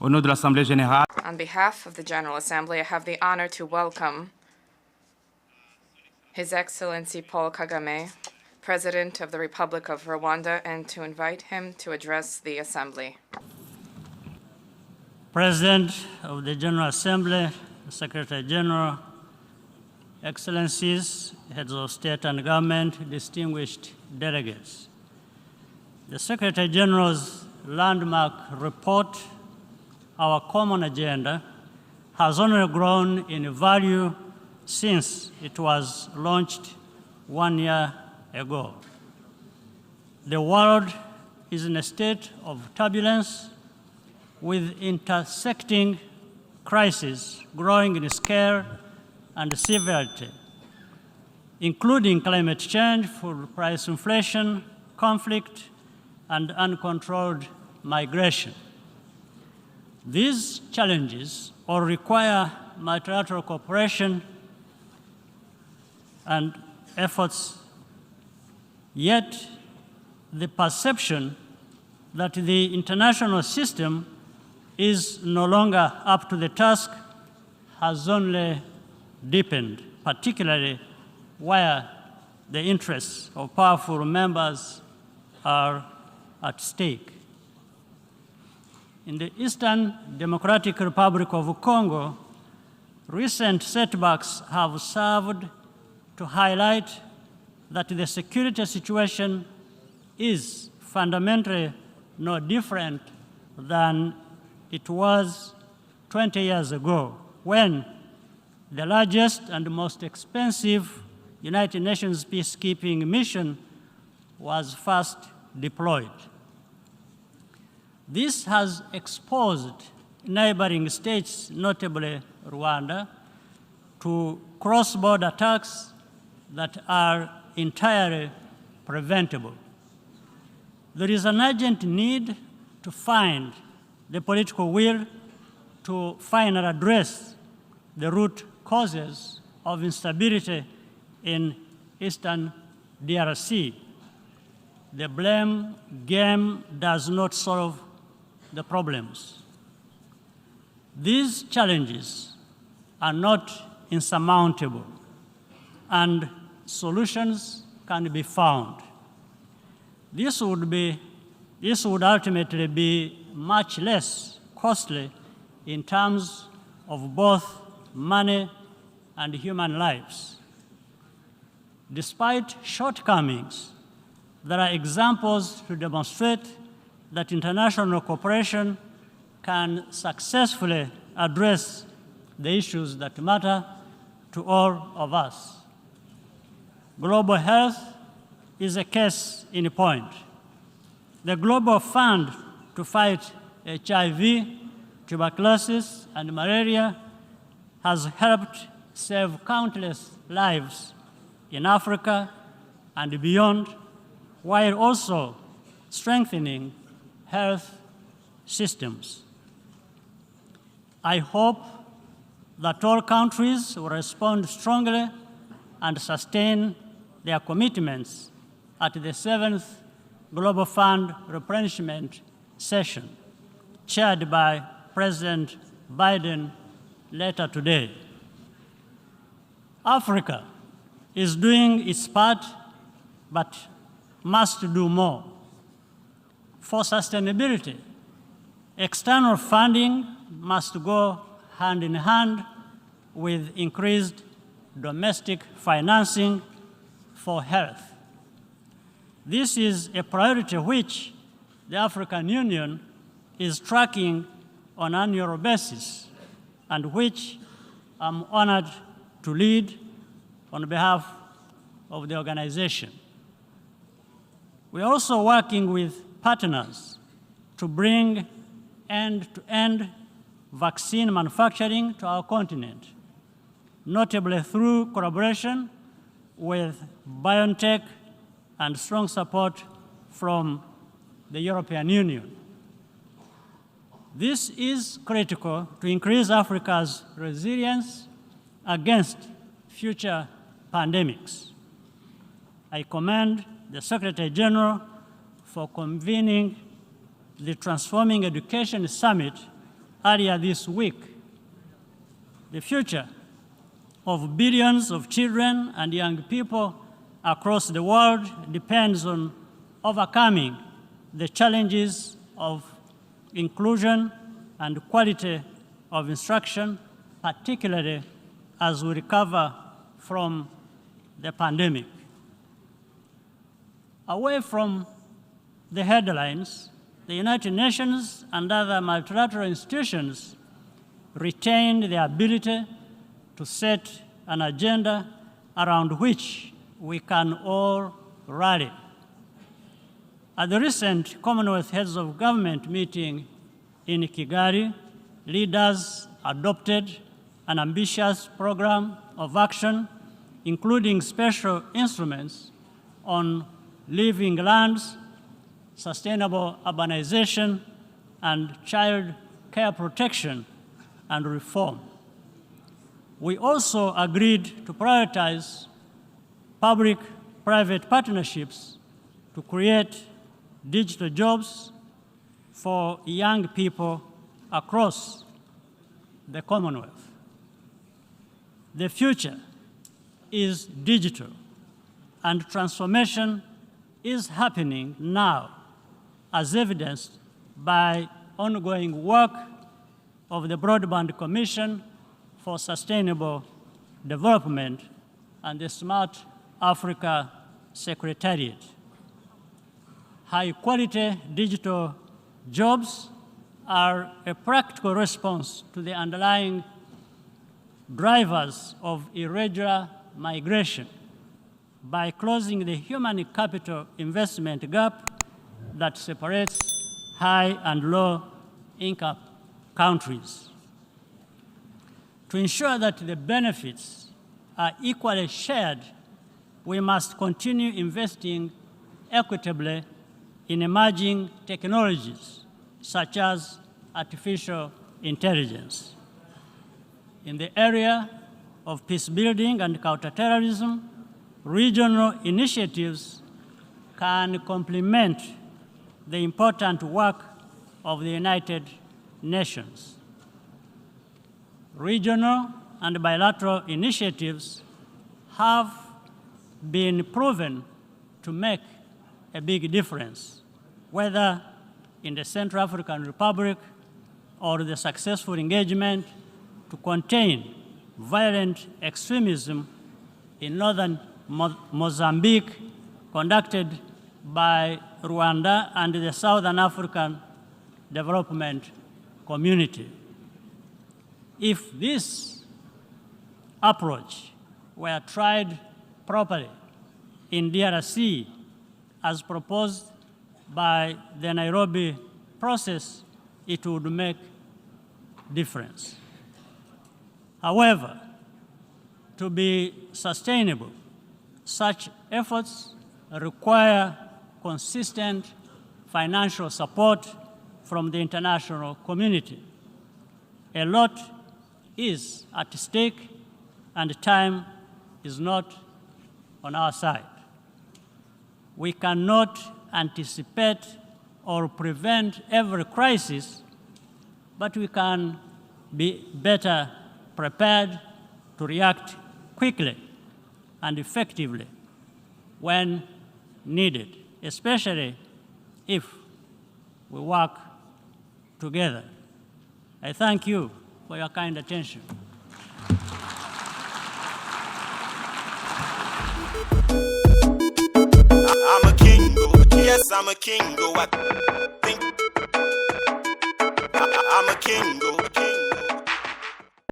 Au nom de l'Assemblée générale, On behalf of the General Assembly, I have the honor to welcome His Excellency Paul Kagame, President of the Republic of Rwanda, and to invite him to address the Assembly. President of the General Assembly, Secretary General, Excellencies, Heads of State and Government, distinguished delegates. The Secretary General's landmark report, Our Common Agenda, has only grown in value since it was launched 1 year ago. The world is in a state of turbulence with intersecting crises growing in scale and severity, including climate change, food price inflation, conflict, and uncontrolled migration. These challenges all require multilateral cooperation and efforts, yet the perception that the international system is no longer up to the task has only deepened, particularly where the interests of powerful members are at stake. In the Eastern Democratic Republic of Congo, recent setbacks have served to highlight that the security situation is fundamentally no different than it was 20 years ago, when the largest and most expensive United Nations peacekeeping mission was first deployed. This has exposed neighboring states, notably Rwanda, to cross-border attacks that are entirely preventable. There is an urgent need to find the political will to finally address the root causes of instability in Eastern DRC. The blame game does not solve the problems. These challenges are not insurmountable, and solutions can be found. This would ultimately be much less costly in terms of both money and human lives. Despite shortcomings, there are examples to demonstrate that international cooperation can successfully address the issues that matter to all of us. Global health is a case in point. The Global Fund to fight HIV, tuberculosis, and malaria has helped save countless lives in Africa and beyond, while also strengthening health systems. I hope that all countries will respond strongly and sustain their commitments at the 7th Global Fund replenishment session, chaired by President Biden later today. Africa is doing its part, but must do more. For sustainability, external funding must go hand in hand with increased domestic financing for health. This is a priority which the African Union is tracking on an annual basis, and which I'm honored to lead on behalf of the organization. We're also working with partners to bring end-to-end vaccine manufacturing to our continent, notably through collaboration with BioNTech and strong support from the European Union. This is critical to increase Africa's resilience against future pandemics. I commend the Secretary General for convening the Transforming Education Summit earlier this week, the future of billions of children and young people across the world depends on overcoming the challenges of inclusion and quality of instruction, particularly as we recover from the pandemic. Away from the headlines, the United Nations and other multilateral institutions retained the ability to set an agenda around which we can all rally. At the recent Commonwealth Heads of Government meeting in Kigali, leaders adopted an ambitious program of action, including special instruments on living lands, sustainable urbanization, and child care protection and reform. We also agreed to prioritize public-private partnerships to create digital jobs for young people across the Commonwealth. The future is digital, and transformation is happening now, as evidenced by ongoing work of the Broadband Commission for Sustainable Development and the Smart Africa Secretariat. High-quality digital jobs are a practical response to the underlying drivers of irregular migration by closing the human capital investment gap that separates high and low income countries. To ensure that the benefits are equally shared, we must continue investing equitably in emerging technologies such as artificial intelligence. In the area of peace building and counterterrorism, regional initiatives can complement the important work of the United Nations. Regional and bilateral initiatives have been proven to make a big difference, whether in the Central African Republic or the successful engagement to contain violent extremism in northern Mozambique, conducted by Rwanda and the Southern African Development Community. If this approach were tried properly in DRC, as proposed by the Nairobi process, it would make difference. However, to be sustainable, such efforts require consistent financial support from the international community. A lot is at stake, and time is not on our side. We cannot anticipate or prevent every crisis, but we can be better prepared to react quickly and effectively when needed, especially if we work together. I thank you for your kind attention. I'm a king, yes, I'm a king, I'm a king,